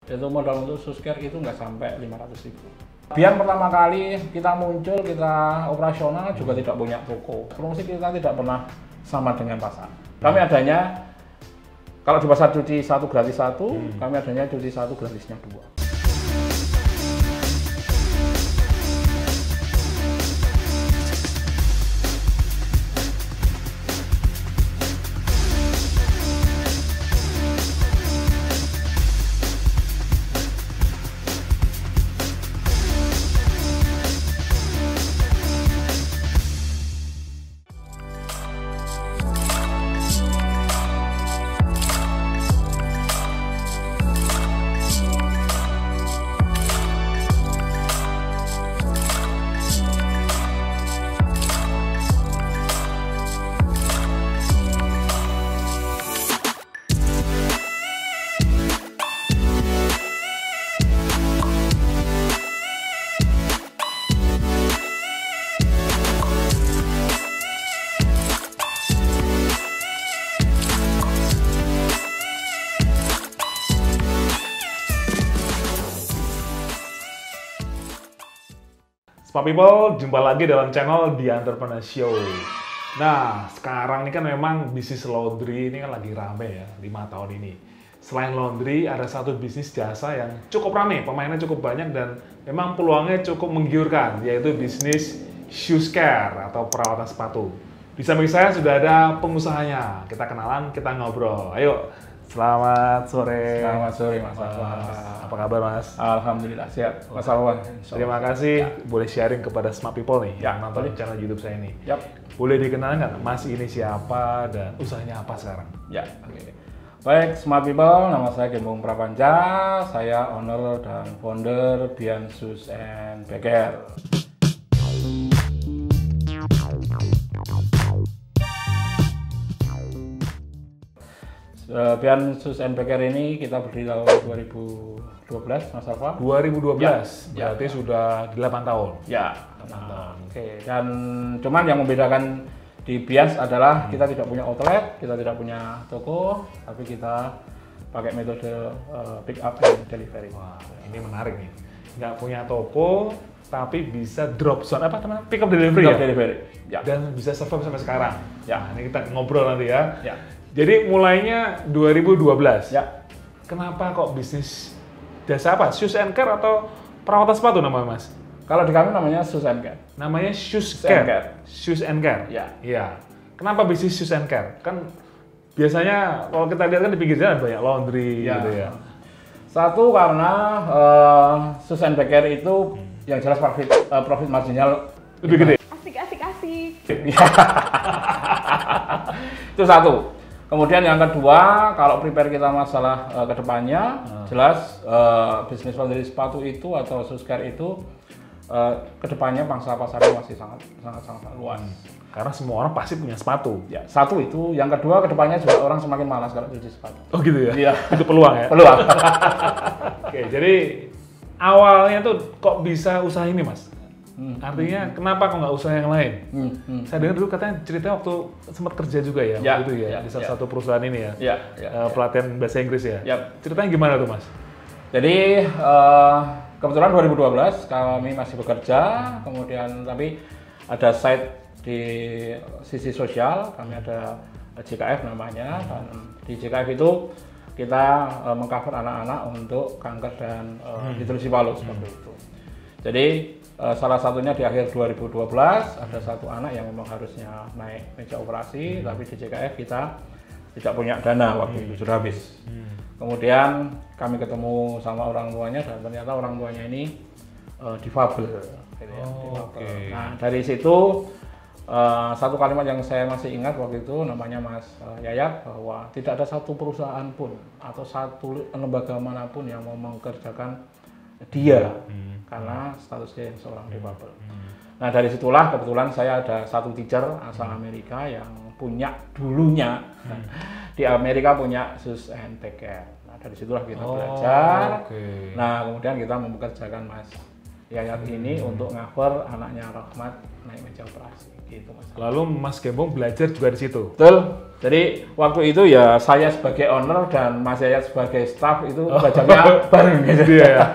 Itu modal untuk Suskare itu nggak sampai 500.000. Biar pertama kali kita muncul, kita operasional juga tidak punya toko. Promosi kita tidak pernah sama dengan pasar. Kami adanya, kalau di pasar cuci 1 gratis 1, kami adanya cuci 1 gratisnya 2. Spa People, jumpa lagi dalam channel The Entrepreneur Show. Nah, sekarang ini kan memang bisnis laundry ini kan lagi rame ya, 5 tahun ini. Selain laundry, ada satu bisnis jasa yang cukup rame, pemainnya cukup banyak dan memang peluangnya cukup menggiurkan, yaitu bisnis shoes care atau perawatan sepatu. Di samping saya sudah ada pengusahanya. Kita kenalan, kita ngobrol. Ayo, selamat sore. Selamat sore Mas Alwan. Apa kabar Mas? Alhamdulillah sehat Mas Alwan. Terima kasih boleh sharing kepada Smart People nih Ya, yang nonton channel YouTube saya ini. Yap. Boleh dikenalkan nggak Mas ini siapa dan usahanya apa sekarang? Ya, oke. Baik, Smart People, nama saya Gembong Prapanca. Saya owner dan founder Bian Shoes and Beker. Bian Shoes and Beker ini kita berdiri tahun 2012, Mas Alfa. 2012, Ya. berarti sudah 8 tahun. Ya. 8 tahun. Oke. Dan cuman yang membedakan di Bias adalah kita tidak punya outlet, kita tidak punya toko, tapi kita pakai metode pick up and delivery. Wah, ini menarik nih. Nggak punya toko, tapi bisa drop zone, apa teman? Pick up delivery Pick ya? up delivery. Ya. Dan bisa survive sampai sekarang. Ya. Nah, ini kita ngobrol nanti ya. Ya. Jadi mulainya 2012. Ya. Kenapa kok bisnis jasa apa? Shoes and care atau perawatan sepatu namanya Mas? Kalau di kami namanya Shoes and Care. Namanya shoes and care. care. Shoes and care. Ya. Iya. Kenapa bisnis shoes and care? Kan biasanya kalau kita lihat kan di pinggir jalan banyak laundry Ya. gitu ya. Satu karena Shoes and Beker itu yang jelas profit marginal Lebih gede. Asik. itu satu. Kemudian yang kedua, kalau prepare kita masalah kedepannya, jelas bisnis laundry sepatu itu atau shoes care itu kedepannya pangsa pasarnya masih sangat luas. Karena semua orang pasti punya sepatu. Ya, satu itu. Yang kedua, kedepannya juga orang semakin malas kalau cuci sepatu. Oh gitu ya? Iya. Itu peluang ya? Peluang. Oke, jadi awalnya tuh kok bisa usaha ini Mas? Artinya kenapa kok nggak usaha yang lain? Saya dengar dulu katanya ceritanya waktu sempat kerja juga ya, Ya, waktu itu ya, ya, di salah ya. satu perusahaan ini ya, Ya, pelatihan bahasa Inggris ya. Yap. Ceritanya gimana tuh Mas? Jadi kebetulan 2012 kami masih bekerja, kemudian tapi ada site di sisi sosial, kami ada JKF namanya, dan di JKF itu kita mengcover anak-anak untuk kanker dan hidrasi palu seperti itu. Jadi salah satunya di akhir 2012 ada satu anak yang memang harusnya naik meja operasi, tapi di JKF kita tidak punya dana waktu itu, sudah habis. Kemudian kami ketemu sama orang tuanya dan ternyata orang tuanya ini difabel. Gitu ya, difabel. Oke. Nah dari situ satu kalimat yang saya masih ingat waktu itu namanya Mas Yayat, bahwa tidak ada satu perusahaan pun atau satu lembaga manapun yang mau mengerjakan dia karena statusnya yang seorang difabel. Nah dari situlah kebetulan saya ada satu teacher asal Amerika yang punya dulunya di Amerika punya Shoes and Beker. Nah dari situlah kita belajar. Oke. Nah kemudian kita mempekerjakan Mas Yayat ini untuk cover anaknya Rahmat naik meja operasi gitu Mas. Lalu Mas Gembong belajar juga di situ. Betul. Jadi waktu itu ya saya sebagai owner dan Mas Yayat sebagai staff itu belajarnya bareng gitu. Iya ya.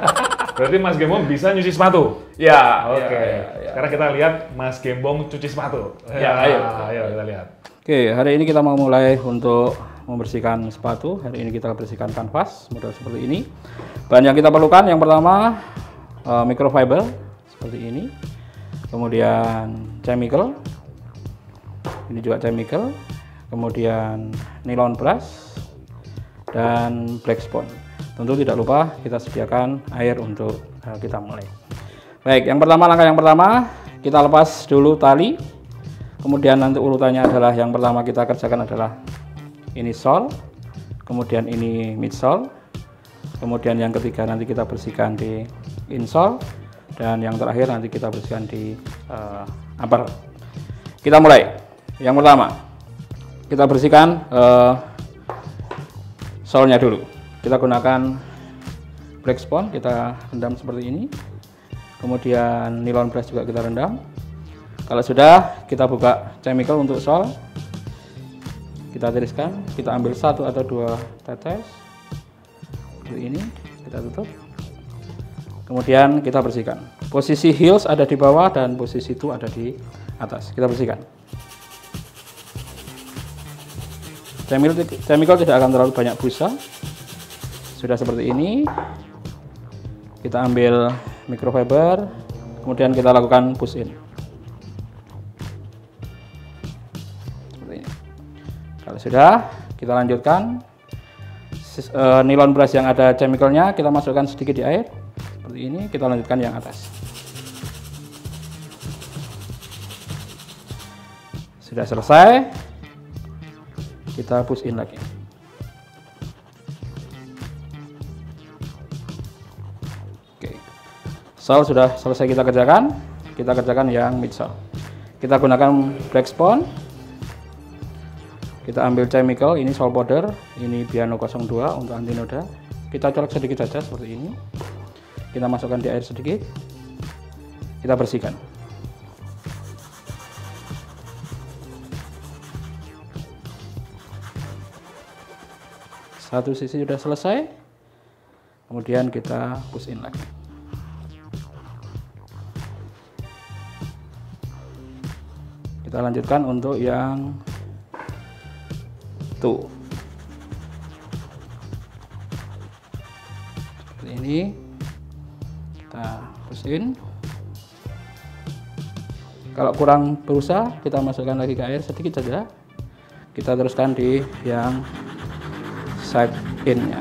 Berarti Mas Gembong bisa nyuci sepatu. Ya, Oke. ya. Sekarang kita lihat Mas Gembong cuci sepatu. Ya, ayo. Ayo kita lihat. Oke, hari ini kita mau mulai untuk membersihkan sepatu. Hari ini kita bersihkan kanvas model seperti ini. Bahan yang kita perlukan yang pertama microfiber seperti ini. Kemudian chemical. Ini juga chemical. Kemudian nylon brush dan black spon. Tentu tidak lupa kita sediakan air untuk kita mulai. Baik, langkah yang pertama kita lepas dulu tali. Kemudian nanti urutannya adalah yang pertama kita kerjakan adalah ini sole, kemudian ini midsole, kemudian yang ketiga nanti kita bersihkan di insole, dan yang terakhir nanti kita bersihkan di upper. Kita mulai. Yang pertama kita bersihkan sole-nya dulu. Kita gunakan black spon, kita rendam seperti ini. Kemudian nylon brush juga kita rendam. Kalau sudah, kita buka chemical untuk sole. Kita tiriskan, kita ambil 1 atau 2 tetes. Seperti ini, kita tutup. Kemudian kita bersihkan. Posisi heels ada di bawah dan posisi itu ada di atas. Kita bersihkan. Chemical tidak akan terlalu banyak busa. Sudah seperti ini, kita ambil microfiber, kemudian kita lakukan push in. Seperti ini. Kalau sudah, kita lanjutkan. Nylon brush yang ada chemicalnya kita masukkan sedikit di air. Seperti ini, kita lanjutkan yang atas. Sudah selesai, kita push in lagi. Sole sudah selesai kita kerjakan yang midsole. Kita gunakan black spon. Kita ambil chemical, ini sole powder, ini Biano 02 untuk anti noda. Kita colok sedikit saja seperti ini. Kita masukkan di air sedikit. Kita bersihkan. Satu sisi sudah selesai. Kemudian kita push in lagi. Kita lanjutkan untuk yang tuh seperti ini, kita push in. Kalau kurang berusaha, kita masukkan lagi ke air sedikit saja. Kita teruskan di yang side in-nya.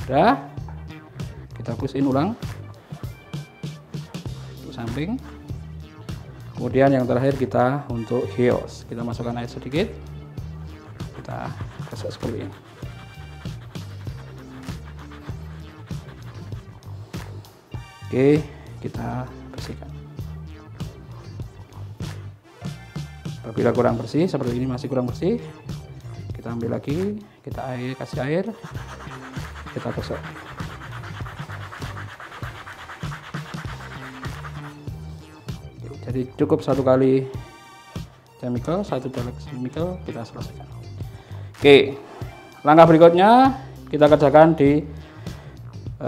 Sudah. Kita push in ulang untuk samping. Kemudian yang terakhir kita untuk heels, kita masukkan air sedikit, kita kasih seperti ini. Oke, kita bersihkan. Apabila kurang bersih seperti ini, masih kurang bersih, kita ambil lagi, kita kasih air, kita gosok. Jadi cukup 1 kali chemical, 1 colek chemical, kita selesaikan. Oke, langkah berikutnya kita kerjakan di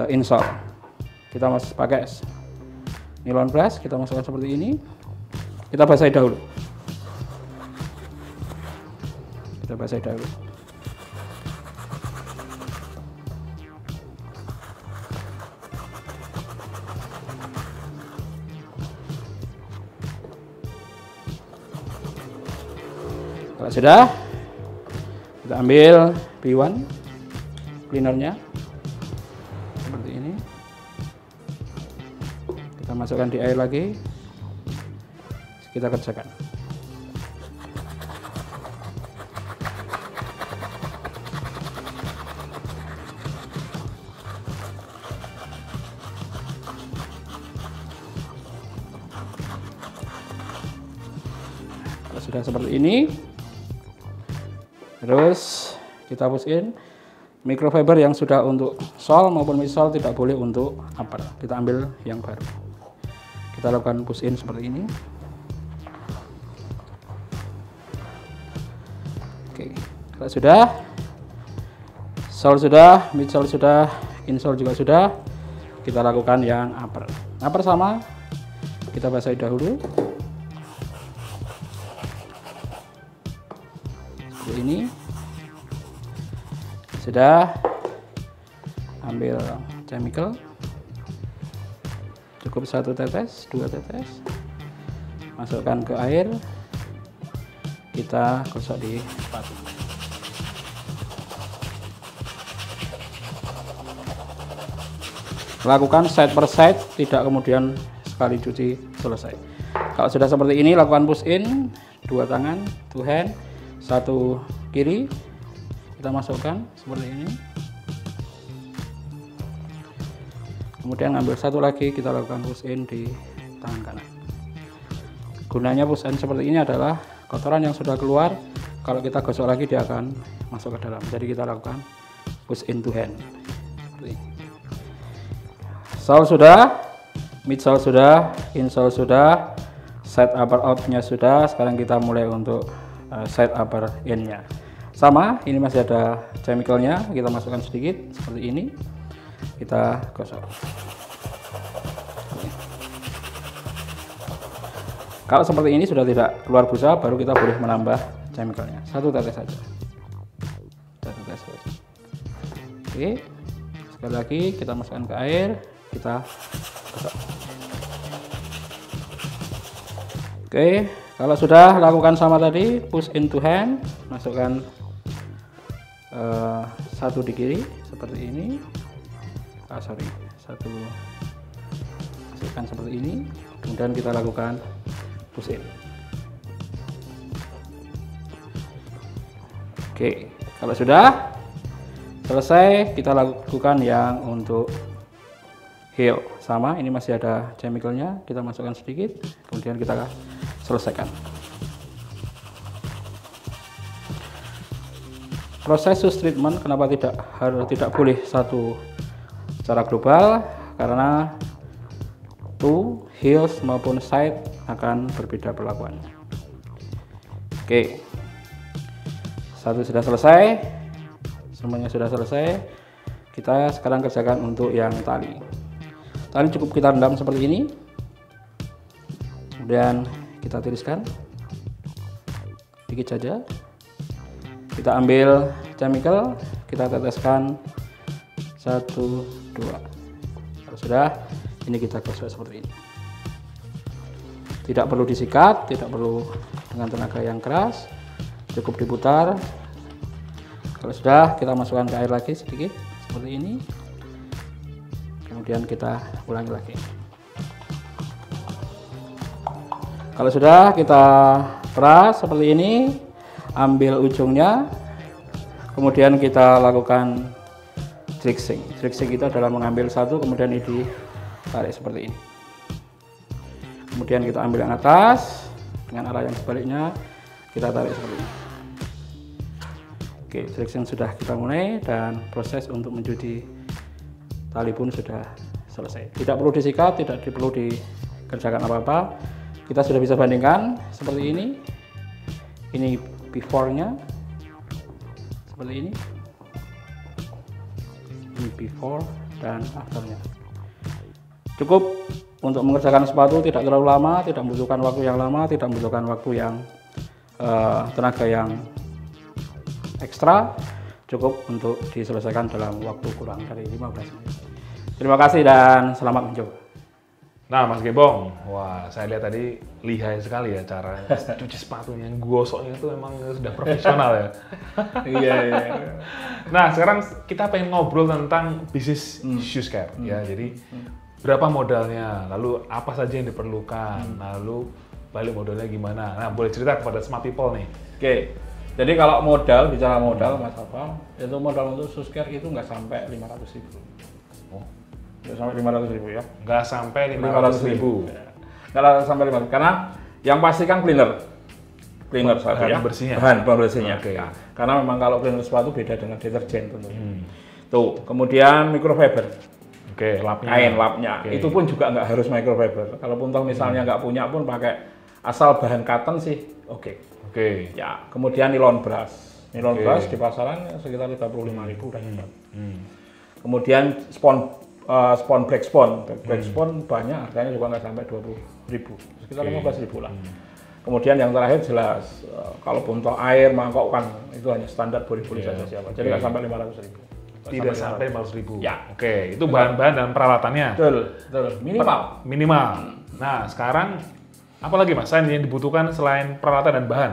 insole. Kita masih pakai nylon brush, kita masukkan seperti ini. Kita basahi dahulu. Kalau sudah, kita ambil B1 cleanernya seperti ini. Kita masukkan di air lagi. Kita kerjakan. Kalau sudah seperti ini, terus kita push in. Microfiber yang sudah untuk sol maupun midsole tidak boleh untuk upper. Kita ambil yang baru. Kita lakukan push in seperti ini. Oke, kalau sudah, sol sudah, midsole sudah, insole juga sudah, kita lakukan yang upper. Upper sama, kita basahi dahulu. Seperti ini. Sudah, ambil chemical, cukup 1 tetes, 2 tetes, masukkan ke air, kita gosok di sepatu. Lakukan side per side, tidak kemudian sekali cuci selesai. Kalau sudah seperti ini, lakukan push in, 2 tangan, 2 hand, 1 kiri, kita masukkan seperti ini. Kemudian ambil 1 lagi, kita lakukan push in di tangan kanan. Gunanya push in seperti ini adalah kotoran yang sudah keluar, kalau kita gosok lagi dia akan masuk ke dalam. Jadi kita lakukan push in to hand. Seperti ini. Sole sudah, midsole sudah, insole sudah, side upper out-nya sudah. Sekarang kita mulai untuk side upper in-nya. Sama, ini masih ada chemicalnya, kita masukkan sedikit seperti ini, kita gosok. Kalau seperti ini sudah tidak keluar busa, baru kita boleh menambah chemicalnya. 1 tetes saja. 1 tetes saja. Oke, sekali lagi kita masukkan ke air, kita gosok. Oke, kalau sudah lakukan sama tadi, push into hand, masukkan 1 di kiri seperti ini, satu masukkan seperti ini, kemudian kita lakukan push in. Oke, kalau sudah selesai, kita lakukan yang untuk heel. Sama, ini masih ada chemicalnya, kita masukkan sedikit, kemudian kita selesaikan. Proses sus treatment kenapa tidak boleh satu secara global, karena two, heels maupun side akan berbeda perlakuannya. Oke, satu sudah selesai, semuanya sudah selesai. Kita sekarang kerjakan untuk yang tali. Tali cukup kita rendam seperti ini, kemudian kita tiriskan sedikit saja. Kita ambil chemical, kita teteskan 1, 2. Kalau sudah, ini kita gosok seperti ini. Tidak perlu disikat, tidak perlu dengan tenaga yang keras, cukup diputar. Kalau sudah, kita masukkan ke air lagi sedikit seperti ini. Kemudian kita ulangi lagi. Kalau sudah, kita peras seperti ini. Ambil ujungnya, kemudian kita lakukan tricking. Tricking itu adalah mengambil satu, kemudian ini ditarik seperti ini. Kemudian kita ambil yang atas dengan arah yang sebaliknya, kita tarik seperti ini. Oke, tricking sudah kita mulai dan proses untuk mencuci tali pun sudah selesai. Tidak perlu disikat, tidak perlu dikerjakan apa-apa. Kita sudah bisa bandingkan seperti ini. Ini before-nya seperti ini. Ini before dan after-nya. Cukup untuk mengerjakan sepatu, tidak terlalu lama, tidak membutuhkan waktu yang lama, tidak membutuhkan waktu yang tenaga yang ekstra. Cukup untuk diselesaikan dalam waktu kurang dari 15 menit. Terima kasih dan selamat mencoba. Nah, Mas Gembong, wah saya lihat tadi lihai sekali ya cara cuci sepatunya, gosoknya itu memang sudah profesional ya. Iya. Nah, sekarang kita pengen ngobrol tentang bisnis shoes care ya. Jadi berapa modalnya, lalu apa saja yang diperlukan, lalu balik modalnya gimana. Nah, boleh cerita kepada smart people nih. Oke. Jadi kalau modal, bicara modal Mas Afal, itu modal untuk shoes care itu nggak sampai 500.000. Oh. Nggak sampai 500.000 ya? Nggak sampai 500.000. Nggak sampai 500, karena yang pasti kan cleaner. cleaner satu ya. bersihnya. Bahan bersihnya. Oke. Ya. Karena memang kalau cleaner sepatu beda dengan deterjen tentunya. Tuh, kemudian microfiber. Oke, lapnya. Kain lapnya. Oke. Itu pun juga nggak harus microfiber. Kalaupun toh misalnya nggak punya pun pakai asal bahan cotton sih. Oke. Oke. Ya, kemudian nilon brush. Nilon Oke. brush di pasaran sekitar 35.000 udah dapat. Kemudian spon black spon. Black spon banyak, harganya juga nggak sampai 20.000. Sekitar 15.000 lah. Kemudian yang terakhir jelas, kalau untuk air, mangkok kan itu hanya standar boleh-boleh saja siapa. Jadi nggak sampai 500.000. Tidak sampai 500.000. Ya. Oke, itu bahan-bahan dan peralatannya. Betul, betul. Minimal. Minimal. Nah, sekarang apa lagi Mas yang dibutuhkan selain peralatan dan bahan?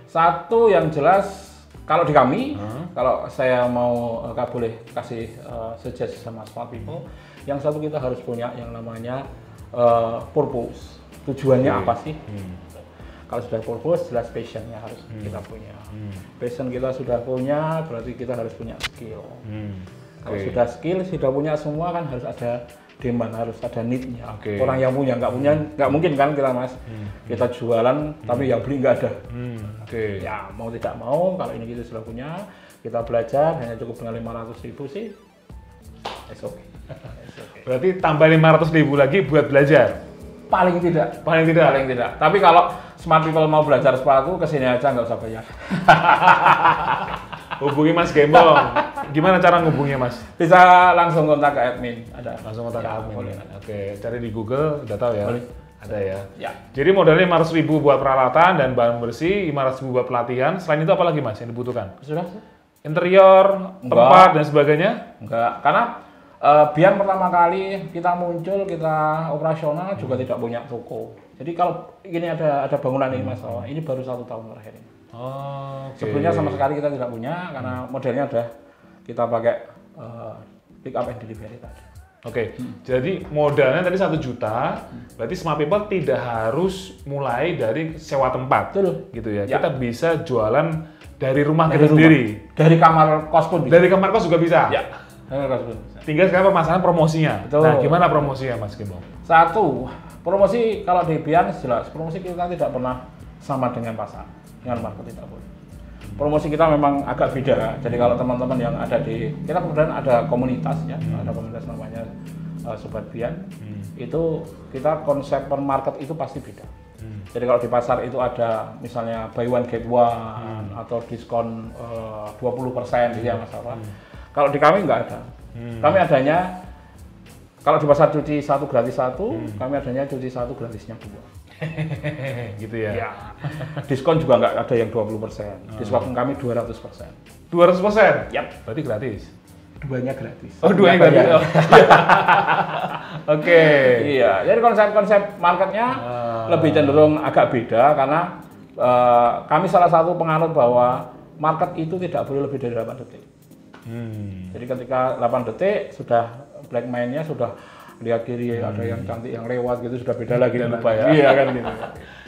Satu yang jelas, kalau di kami, kalau saya mau boleh kasih suggest sama smart people, yang satu kita harus punya yang namanya purpose. Tujuannya apa sih? Kalau sudah purpose, jelas passionnya harus kita punya. Passion kita sudah punya, berarti kita harus punya skill. Kalau sudah skill, sudah punya semua kan harus ada demand, harus ada need-nya. Orang yang punya, nggak mungkin kan kita Mas, kita jualan tapi yang beli nggak ada. Ya mau tidak mau, kalau ini kita sudah punya, kita belajar hanya cukup dengan 500.000 sih, it's okay. Berarti tambah 500.000 lagi buat belajar? Paling tidak. Paling tidak? Paling tidak. Tapi kalau smart people mau belajar sepatu, kesini aja nggak usah bayar. Hubungi Mas Gembong. Gimana cara ngubungnya Mas? Bisa langsung kontak ke admin. Ada. Langsung kontak Ya, admin. boleh. Oke, cari di Google, udah tahu ya? Boleh. Ada ya? Ya. Jadi modalnya 500.000 buat peralatan dan bahan bersih, 500.000 buat pelatihan. Selain itu apa lagi Mas yang dibutuhkan? Sudah? Interior, tempat, dan sebagainya? Enggak. Karena biar pertama kali kita muncul, kita operasional juga tidak punya toko. Jadi kalau ini ada bangunan ini Mas, ini baru 1 tahun terakhir ini. Sebelumnya sama sekali kita tidak punya karena modelnya udah kita pakai pick up and delivery tadi. Oke, jadi modalnya tadi 1 juta, berarti smart people tidak harus mulai dari sewa tempat, Betul. gitu ya. Ya. Kita bisa jualan dari rumah Dari kita rumah. sendiri. Dari kamar kos pun bisa. Dari kamar kos juga bisa. Ya. Dari kamar kos pun bisa. Tinggal sekarang permasalahan promosinya. Betul. Nah, gimana promosinya Mas Gembong? Satu, promosi kalau di Bian jelas, promosi kita tidak pernah sama dengan pasar, dengan market tidak boleh. Promosi kita memang agak beda. Jadi kalau teman-teman yang ada di, kita kemudian ada komunitas ya, ada komunitas namanya Sobat Bian. Itu kita konsep per market itu pasti beda. Jadi kalau di pasar itu ada misalnya buy one get one atau diskon 20% gitu ya Mas Alfa. Kalau di kami nggak ada. Kami adanya kalau di pasar cuci 1 gratis 1, kami adanya cuci 1 gratisnya 2. Gitu ya. Ya. Diskon juga nggak ada yang 20%. Diskon kami 200%. 200%? Yap. Berarti gratis. Duanya gratis. Oh, duanya Nggak gratis. bayar. Oke. Iya, jadi konsep-konsep marketnya lebih cenderung agak beda karena kami salah satu penganut bahwa market itu tidak boleh lebih dari 8 detik. Jadi ketika 8 detik sudah black mind-nya sudah lihat kiri ada yang cantik yang lewat gitu sudah beda lagi. Dan lupa ya. Iya kan gitu.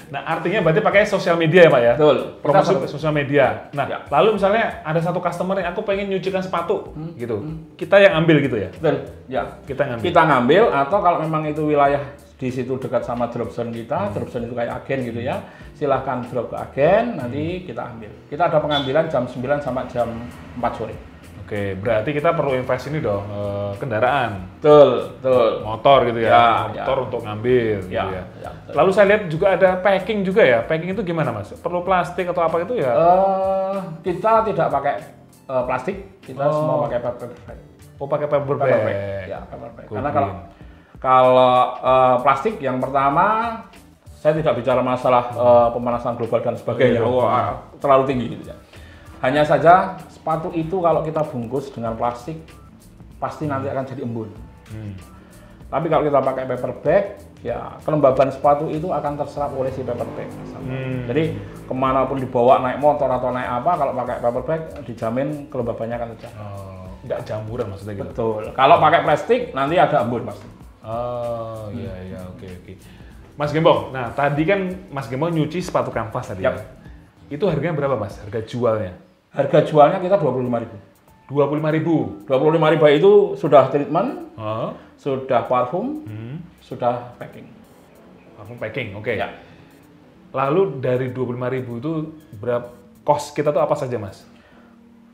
Nah, artinya berarti pakai sosial media ya Pak ya? Betul. Promosi Kita sosial media. Nah, Ya. lalu misalnya ada satu customer yang aku pengen nyucikan sepatu gitu. Kita yang ambil gitu ya? Betul. Ya. Kita ngambil. Kita ngambil atau kalau memang itu wilayah di situ dekat sama dropzone kita, dropzone itu kayak agen gitu ya. Silahkan drop ke agen, nanti kita ambil. Kita ada pengambilan jam 9 sampai jam 4 sore. Oke, berarti kita perlu invest ini dong, kendaraan, Betul, betul. motor gitu ya, Ya, motor untuk ngambil gitu Ya, ya. ya, betul. Lalu saya lihat juga ada packing juga ya, packing itu gimana Mas? Perlu plastik atau apa itu ya? Kita tidak pakai plastik, kita semua pakai paper bag. Oh, pakai paper bag. Paper bag. Ya, paper bag. Cool, Karena kalau plastik yang pertama saya tidak bicara masalah pemanasan global dan sebagainya. Wah, terlalu tinggi gitu ya. Hanya saja sepatu itu kalau kita bungkus dengan plastik pasti nanti akan jadi embun. Tapi kalau kita pakai paper bag, ya kelembaban sepatu itu akan terserap oleh si paper bag. Jadi kemanapun dibawa naik motor atau naik apa, kalau pakai paper bag dijamin kelembabannya akan terjaga. Nggak jamburan maksudnya gitu? Betul. Kalau pakai plastik nanti ada embun pasti. Oh, iya, oke. Mas Gembong, nah tadi kan Mas Gembong nyuci sepatu kanvas tadi Yap. ya? Itu harganya berapa Mas? Harga jualnya? Harga jualnya kita 25.000. 25.000. 25.000 itu sudah treatment, Oh. sudah parfum, sudah packing. Parfum packing, oke. Ya. Lalu dari 25.000 itu berapa cost kita tuh apa saja, Mas?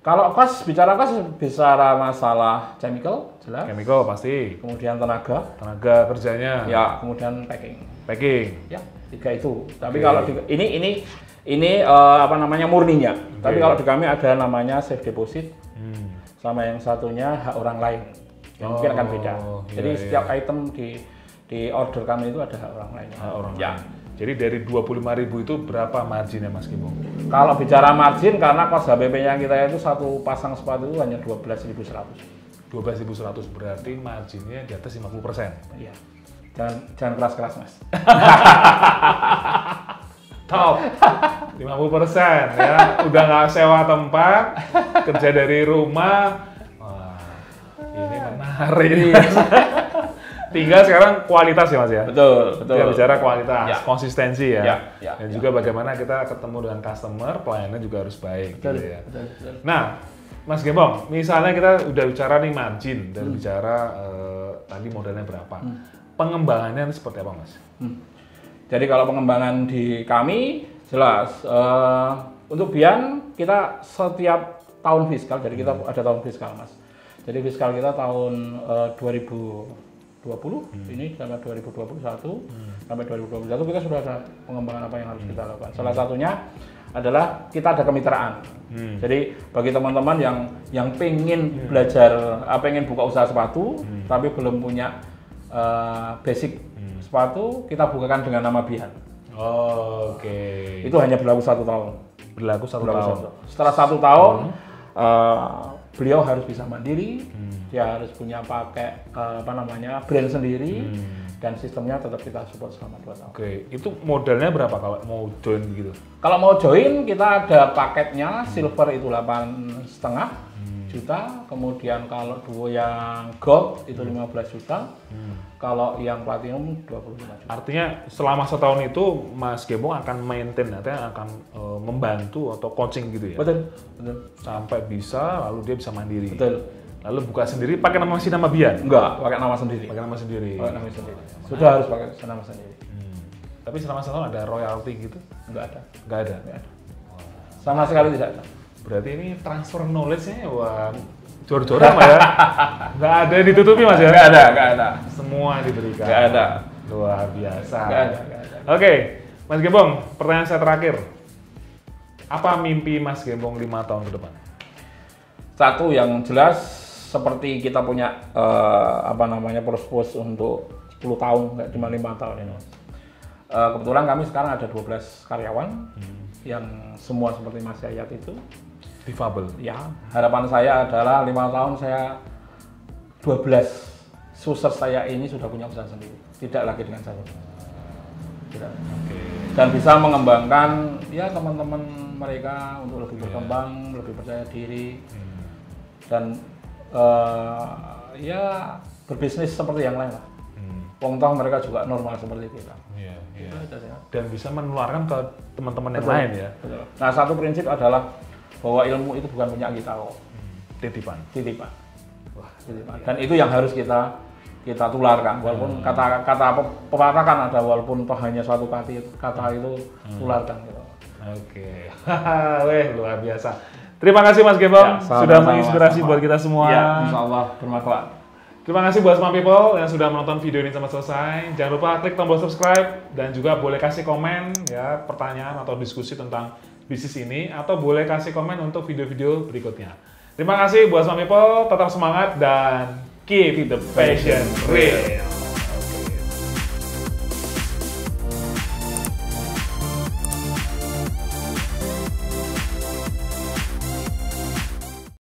Kalau bicara masalah chemical, jelas. Chemical pasti. Kemudian tenaga Kerjanya. ya, kemudian packing. Ya, 3 itu. Tapi kalau ini apa namanya murninya. Tapi kalau di kami ada namanya safe deposit. Sama yang satunya hak orang lain. Yang mungkin akan beda. Jadi setiap item di order kami itu ada hak orang lain. Hak orang lain. Jadi dari 25.000 itu berapa marginnya, Mas Gembong? Kalau bicara margin, karena cost HPP-nya kita itu satu pasang sepatu itu hanya 12.100. 12.100 berarti marginnya di atas 50%. Iya. Jangan keras-keras, Mas. Top. 50% ya. Udah nggak sewa tempat, kerja dari rumah. Wah, ini menarik. Tinggal sekarang kualitas ya, Mas ya? Betul. Kita bicara kualitas, konsistensi ya. Dan juga ya. bagaimana kita ketemu dengan customer, pelayanannya juga harus baik. Betul, gitu ya. betul. Nah, Mas Gembong, misalnya kita udah bicara nih margin, dan bicara tadi modalnya berapa. Pengembangannya seperti apa, Mas? Jadi kalau pengembangan di kami, jelas. Untuk Bian, kita setiap tahun fiskal, jadi kita ada tahun fiskal, Mas. Jadi fiskal kita tahun 2020 ini sampai 2021 sampai 2021 kita sudah ada pengembangan apa yang harus kita lakukan. Salah satunya adalah kita ada kemitraan. Jadi bagi teman-teman yang pengen belajar, pengen buka usaha sepatu tapi belum punya basic sepatu, kita bukakan dengan nama Bian. Oke. Itu hanya berlaku 1 tahun. Berlaku 1 tahun. Setelah 1 tahun beliau harus bisa mandiri. Dia harus punya brand sendiri, dan sistemnya tetap kita support selama 2 tahun. Oke, itu modalnya berapa kalau mau join begitu? Kalau mau join, kita ada paketnya, silver itu 8,5 juta, kemudian kalau duo yang gold itu 15 juta, kalau yang platinum 25 juta. Artinya selama setahun itu Mas Gembong akan maintain, artinya akan membantu atau coaching gitu ya? Betul. Sampai bisa, lalu dia bisa mandiri. Betul. Lalu buka sendiri pakai nama Bian? Enggak, pakai nama sendiri. Pakai nama sendiri. Sudah harus pakai nama sendiri. Tapi selama setahun ada royalti gitu? Enggak ada. Nggak ada? Sama sekali tidak ada. Berarti ini transfer knowledge-nya wah jor-joran Pak ya? Nggak ada yang ditutupi Mas ya? Nggak ada. Semua diberikan? Nggak ada. Luar biasa. Nggak ada. Oke, Mas Gembong, pertanyaan saya terakhir. Apa mimpi Mas Gembong 5 tahun ke depan? Satu yang jelas, seperti kita punya purpose untuk 10 tahun, nggak cuma 5 tahun ini. Kebetulan kami sekarang ada 12 karyawan yang semua seperti Mas Yayat itu difabel. Ya, harapan saya adalah 5 tahun saya 12 suster saya ini sudah punya usaha sendiri, tidak lagi dengan saya. Dan bisa mengembangkan ya teman-teman mereka untuk lebih berkembang, lebih percaya diri, dan ya berbisnis seperti yang lain lah. Wong toh mereka juga normal seperti kita. Iya. Dan bisa menularkan ke teman-teman yang lain ya. Betul. Nah, satu prinsip adalah bahwa ilmu itu bukan punya kita kok. Titipan. Wah, titipan. Dan itu yang harus kita tularkan. Walaupun kata pepatah kan ada, walaupun toh hanya suatu kata itu tularkan gitu. Oke. Weh, luar biasa. Terima kasih Mas Gembong sudah menginspirasi buat kita semua. Ya, insya Allah bermanfaat. Terima kasih buat semua people yang sudah menonton video ini sampai selesai. Jangan lupa klik tombol subscribe dan juga boleh kasih komen ya, pertanyaan atau diskusi tentang bisnis ini, atau boleh kasih komen untuk video-video berikutnya. Terima kasih buat semua people, tetap semangat dan keep the passion real.